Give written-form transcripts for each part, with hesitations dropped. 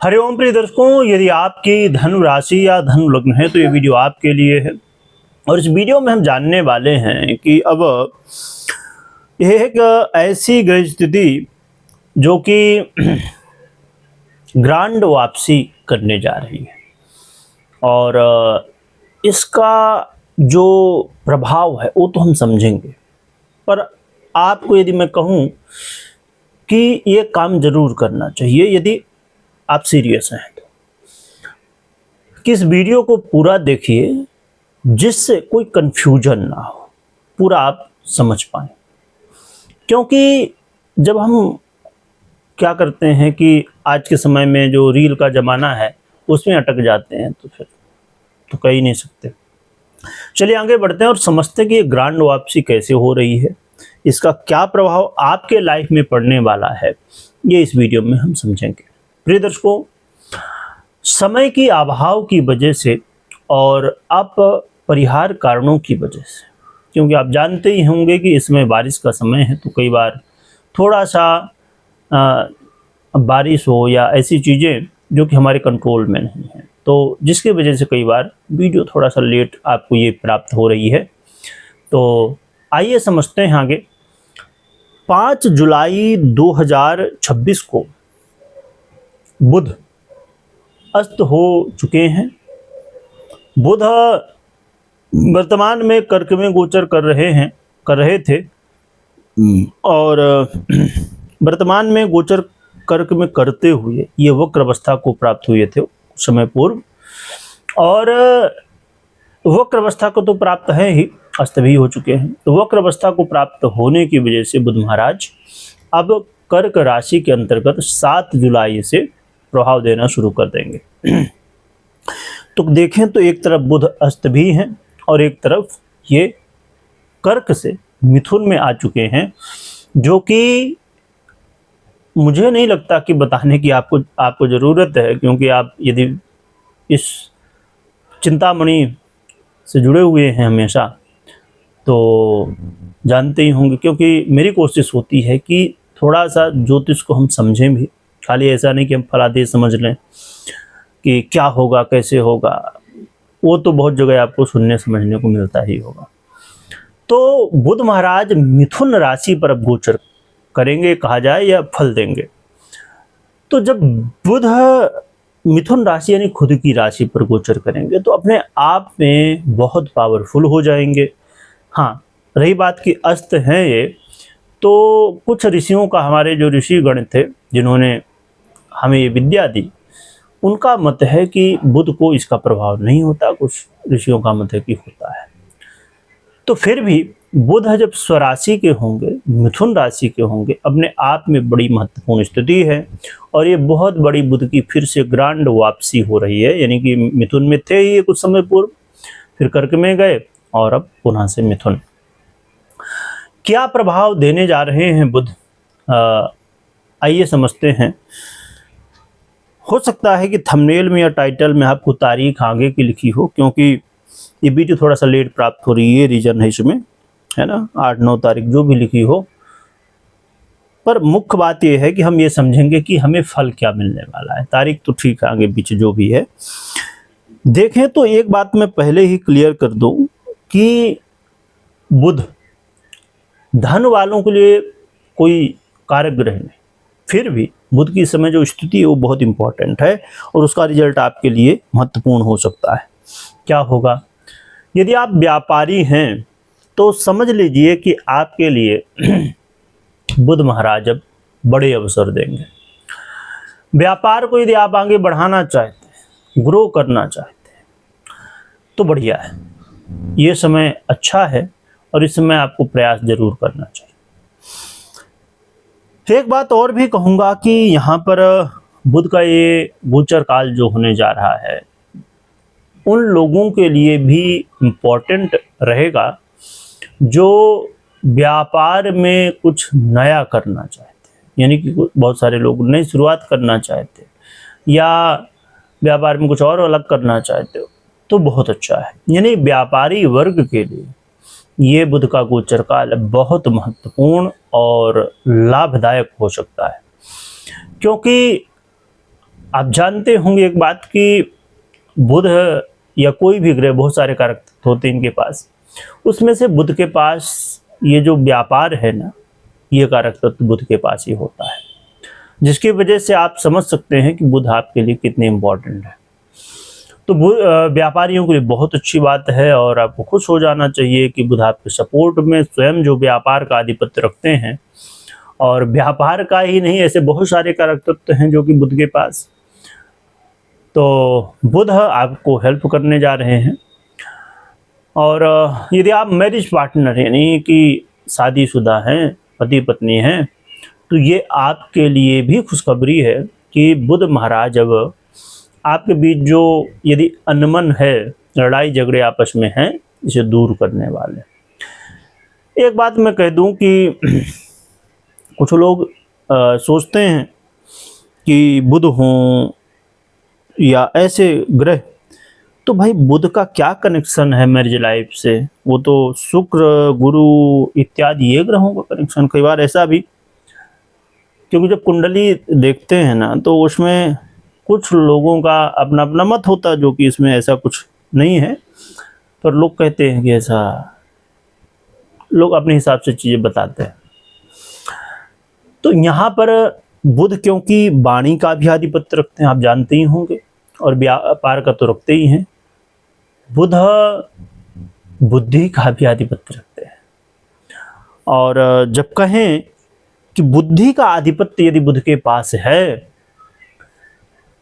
हरिओम प्रिय दर्शकों, यदि आपकी धनु राशि या धनु लग्न है तो ये वीडियो आपके लिए है। और इस वीडियो में हम जानने वाले हैं कि अब यह एक ऐसी ग्रह स्थिति जो कि ग्रांड वापसी करने जा रही है और इसका जो प्रभाव है वो तो हम समझेंगे, पर आपको यदि मैं कहूँ कि ये काम जरूर करना चाहिए यदि आप सीरियस हैं तो किस वीडियो को पूरा देखिए जिससे कोई कंफ्यूजन ना हो, पूरा आप समझ पाएं। क्योंकि जब हम क्या करते हैं कि आज के समय में जो रील का ज़माना है उसमें अटक जाते हैं तो फिर तो कह ही नहीं सकते। चलिए आगे बढ़ते हैं और समझते हैं कि ये ग्रांड वापसी कैसे हो रही है, इसका क्या प्रभाव आपके लाइफ में पड़ने वाला है, ये इस वीडियो में हम समझेंगे। प्रिय दर्शकों, समय की अभाव की वजह से और अपरिहार्य कारणों की वजह से, क्योंकि आप जानते ही होंगे कि इसमें बारिश का समय है तो कई बार थोड़ा सा बारिश हो या ऐसी चीज़ें जो कि हमारे कंट्रोल में नहीं है, तो जिसकी वजह से कई बार वीडियो थोड़ा सा लेट आपको ये प्राप्त हो रही है। तो आइए समझते हैं आगे। 5 जुलाई 2026 को बुध अस्त हो चुके हैं। बुध वर्तमान में कर्क में गोचर कर रहे थे और वर्तमान में गोचर कर्क में करते हुए ये वक्र अवस्था को प्राप्त हुए थे समय पूर्व, और वक्र अवस्था को तो प्राप्त है ही, अस्त भी हो चुके हैं। तो वक्र अवस्था को प्राप्त होने की वजह से बुध महाराज अब कर्क राशि के अंतर्गत 7 जुलाई से प्रभाव देना शुरू कर देंगे। तो देखें तो एक तरफ बुध अस्त भी हैं और एक तरफ ये कर्क से मिथुन में आ चुके हैं, जो कि मुझे नहीं लगता कि बताने की आपको ज़रूरत है, क्योंकि आप यदि इस चिंतामणि से जुड़े हुए हैं हमेशा तो जानते ही होंगे। क्योंकि मेरी कोशिश होती है कि थोड़ा सा ज्योतिष को हम समझें भी, खाली ऐसा नहीं कि हम फलादेश समझ लें कि क्या होगा कैसे होगा, वो तो बहुत जगह आपको सुनने समझने को मिलता ही होगा। तो बुध महाराज मिथुन राशि पर अब गोचर करेंगे कहा जाए या फल देंगे। तो जब बुध मिथुन राशि यानी खुद की राशि पर गोचर करेंगे तो अपने आप में बहुत पावरफुल हो जाएंगे। हाँ, रही बात कि अस्त हैं ये, तो कुछ ऋषियों का, हमारे जो ऋषि गण थे जिन्होंने हमें ये विद्या दी, उनका मत है कि बुध को इसका प्रभाव नहीं होता, कुछ ऋषियों का मत है कि होता है। तो फिर भी बुध जब स्वराशि के होंगे, मिथुन राशि के होंगे, अपने आप में बड़ी महत्वपूर्ण स्थिति है और ये बहुत बड़ी बुध की फिर से ग्रांड वापसी हो रही है। यानी कि मिथुन में थे ही कुछ समय पूर्व, फिर कर्क में गए और अब पुनः से मिथुन। क्या प्रभाव देने जा रहे हैं बुध, आइए समझते हैं। हो सकता है कि थंबनेल में या टाइटल में आपको तारीख आगे की लिखी हो, क्योंकि ये वीडियो थोड़ा सा लेट प्राप्त हो रही है, रीजन है इसमें, है ना, 8-9 तारीख जो भी लिखी हो। पर मुख्य बात यह है कि हम ये समझेंगे कि हमें फल क्या मिलने वाला है। तारीख तो ठीक है, आगे पीछे जो भी है। देखें तो एक बात मैं पहले ही क्लियर कर दूं कि बुध धन वालों के लिए कोई कारक ग्रह नहीं, फिर भी बुध की समय जो स्थिति है वो बहुत इंपॉर्टेंट है और उसका रिजल्ट आपके लिए महत्वपूर्ण हो सकता है। क्या होगा? यदि आप व्यापारी हैं तो समझ लीजिए कि आपके लिए बुध महाराज अब बड़े अवसर देंगे। व्यापार को यदि आप आगे बढ़ाना चाहते हैं, ग्रो करना चाहते हैं, तो बढ़िया है, ये समय अच्छा है और इस समय आपको प्रयास जरूर करना चाहिए। एक बात और भी कहूँगा कि यहाँ पर बुध का ये गोचर काल जो होने जा रहा है, उन लोगों के लिए भी इम्पोर्टेंट रहेगा जो व्यापार में कुछ नया करना चाहते हैं। यानी कि बहुत सारे लोग नई शुरुआत करना चाहते हैं या व्यापार में कुछ और अलग करना चाहते हो, तो बहुत अच्छा है। यानी व्यापारी वर्ग के लिए ये बुध का गोचर काल बहुत महत्वपूर्ण और लाभदायक हो सकता है, क्योंकि आप जानते होंगे एक बात कि बुध या कोई भी ग्रह, बहुत सारे कारक तत्व होते हैं इनके पास, उसमें से बुध के पास ये जो व्यापार है ना, ये कारक तत्व बुध के पास ही होता है, जिसकी वजह से आप समझ सकते हैं कि बुध आपके लिए कितने इम्पोर्टेंट है। तो व्यापारियों के लिए बहुत अच्छी बात है और आपको खुश हो जाना चाहिए कि बुध आपके सपोर्ट में स्वयं जो व्यापार का आधिपत्य रखते हैं, और व्यापार का ही नहीं, ऐसे बहुत सारे कारक तत्व हैं जो कि बुध के पास। तो बुध आपको हेल्प करने जा रहे हैं। और यदि आप मैरिज पार्टनर यानी कि शादीशुदा हैं, पति पत्नी हैं, तो ये आपके लिए भी खुशखबरी है कि बुध महाराज अब आपके बीच जो यदि अनमन है, लड़ाई झगड़े आपस में हैं, इसे दूर करने वाले। एक बात मैं कह दूं कि कुछ लोग सोचते हैं कि बुध हों या ऐसे ग्रह, तो भाई बुध का क्या कनेक्शन है मैरिज लाइफ से? वो तो शुक्र, गुरु इत्यादि ये ग्रहों का कनेक्शन। कई बार ऐसा भी, क्योंकि जब कुंडली देखते हैं ना, तो उसमें कुछ लोगों का अपना अपना मत होता है, जो कि इसमें ऐसा कुछ नहीं है, पर लोग कहते हैं कि ऐसा, लोग अपने हिसाब से चीज़ें बताते हैं। तो यहाँ पर बुध क्योंकि वाणी का भी आधिपत्य रखते हैं, आप जानते ही होंगे, और व्यापार का तो रखते ही हैं, बुध बुद्धि का भी आधिपत्य रखते हैं। और जब कहें कि बुद्धि का आधिपत्य यदि बुध के पास है,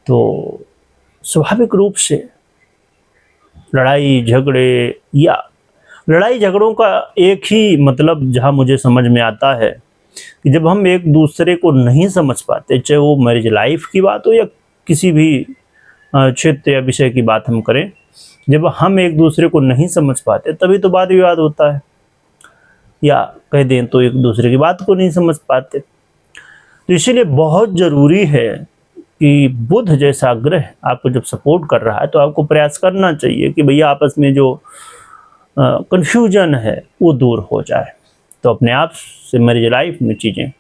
तो स्वाभाविक रूप से लड़ाई झगड़े, या लड़ाई झगड़ों का एक ही मतलब जहां मुझे समझ में आता है कि जब हम एक दूसरे को नहीं समझ पाते, चाहे वो मैरिज लाइफ की बात हो या किसी भी क्षेत्र या विषय की बात हम करें, जब हम एक दूसरे को नहीं समझ पाते तभी तो वाद विवाद होता है, या कह दें तो एक दूसरे की बात को नहीं समझ पाते। तो इसीलिए बहुत ज़रूरी है कि बुध जैसा ग्रह आपको जब सपोर्ट कर रहा है, तो आपको प्रयास करना चाहिए कि भैया आपस में जो कन्फ्यूजन है वो दूर हो जाए, तो अपने आप से मैरिज लाइफ में चीज़ें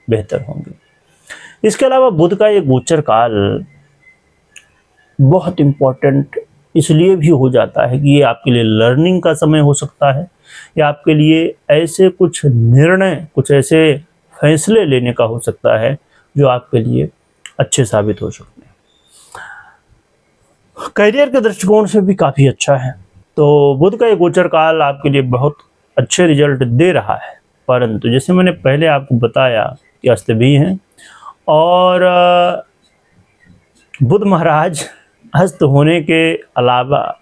बेहतर होंगी। इसके अलावा बुध का ये गोचर काल बहुत इम्पोर्टेंट इसलिए भी हो जाता है कि ये आपके लिए लर्निंग का समय हो सकता है, या आपके लिए ऐसे कुछ निर्णय, कुछ ऐसे फैसले लेने का हो सकता है जो आपके लिए अच्छे साबित हो सकते हैं। करियर के दृष्टिकोण से भी काफ़ी अच्छा है। तो बुध का ये गोचर काल आपके लिए बहुत अच्छे रिजल्ट दे रहा है, परंतु जैसे मैंने पहले आपको बताया कि अस्त भी हैं, और बुध महाराज अस्त होने के अलावा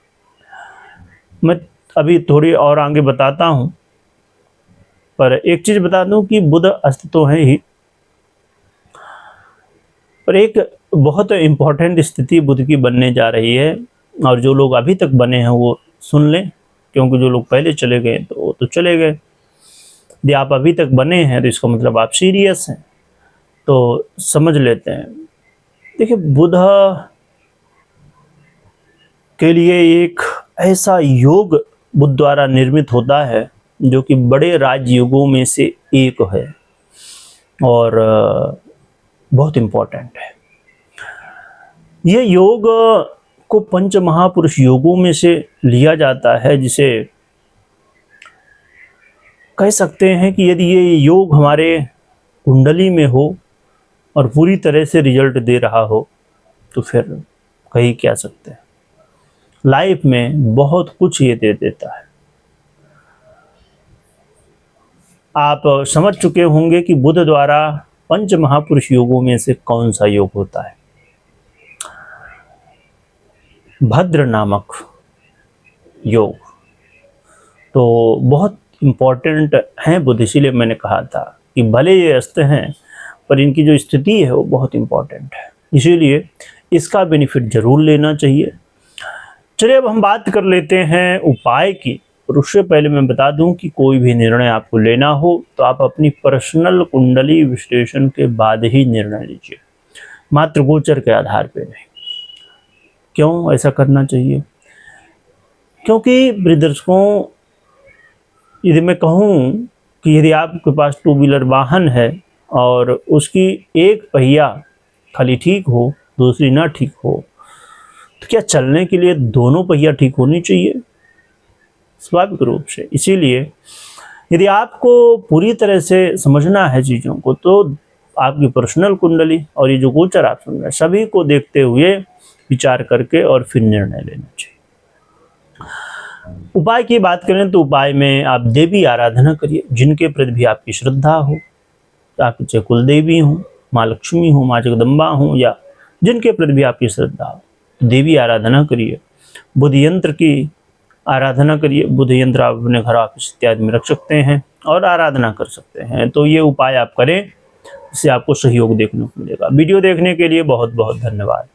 मैं अभी थोड़ी और आगे बताता हूँ, पर एक चीज़ बता दूँ कि बुध अस्त तो है ही, पर एक बहुत इम्पोर्टेंट स्थिति बुध की बनने जा रही है, और जो लोग अभी तक बने हैं वो सुन लें, क्योंकि जो लोग पहले चले गए तो वो तो चले गए। यदि आप अभी तक बने हैं तो इसका मतलब आप सीरियस हैं, तो समझ लेते हैं। देखिए, बुध के लिए एक ऐसा योग बुध द्वारा निर्मित होता है जो कि बड़े राजयोगों में से एक है, और बहुत इम्पोर्टेंट है। यह योग को पंच महापुरुष योगों में से लिया जाता है, जिसे कह सकते हैं कि यदि ये योग हमारे कुंडली में हो और पूरी तरह से रिजल्ट दे रहा हो, तो फिर कहीं क्या सकते हैं, लाइफ में बहुत कुछ ये दे देता है। आप समझ चुके होंगे कि बुध द्वारा पंच महापुरुष योगों में से कौन सा योग होता है। भद्र नामक योग तो बहुत इम्पोर्टेंट हैं बुध, इसीलिए मैंने कहा था कि भले ये अस्त हैं, पर इनकी जो स्थिति है वो बहुत इम्पोर्टेंट है, इसीलिए इसका बेनिफिट जरूर लेना चाहिए। चलिए अब हम बात कर लेते हैं उपाय की, और उससे पहले मैं बता दूं कि कोई भी निर्णय आपको लेना हो तो आप अपनी पर्सनल कुंडली विश्लेषण के बाद ही निर्णय लीजिए, मात्र गोचर के आधार पर नहीं। क्यों ऐसा करना चाहिए? क्योंकि दर्शकों, यदि मैं कहूँ कि यदि आपके पास टू व्हीलर वाहन है और उसकी एक पहिया खाली ठीक हो, दूसरी ना ठीक हो, तो क्या चलने के लिए दोनों पहिया ठीक होनी चाहिए? स्वाभाविक रूप से। इसीलिए यदि आपको पूरी तरह से समझना है चीज़ों को, तो आपकी पर्सनल कुंडली और ये जो गोचर आप सुन रहे हैं, सभी को देखते हुए विचार करके और फिर निर्णय लेना चाहिए। उपाय की बात करें तो उपाय में आप देवी आराधना करिए, जिनके प्रति भी आपकी श्रद्धा हो। आपकी चाहे कुल देवी हो, माँ लक्ष्मी हो, माँ जगदम्बा हो, या जिनके प्रति भी आपकी श्रद्धा हो, देवी आराधना करिए। बुध यंत्र की आराधना करिए। बुध यंत्र आप अपने घर, ऑफिस इत्यादि में रख सकते हैं और आराधना कर सकते हैं। तो ये उपाय आप करें, इससे आपको सहयोग देखने को मिलेगा। वीडियो देखने के लिए बहुत बहुत धन्यवाद।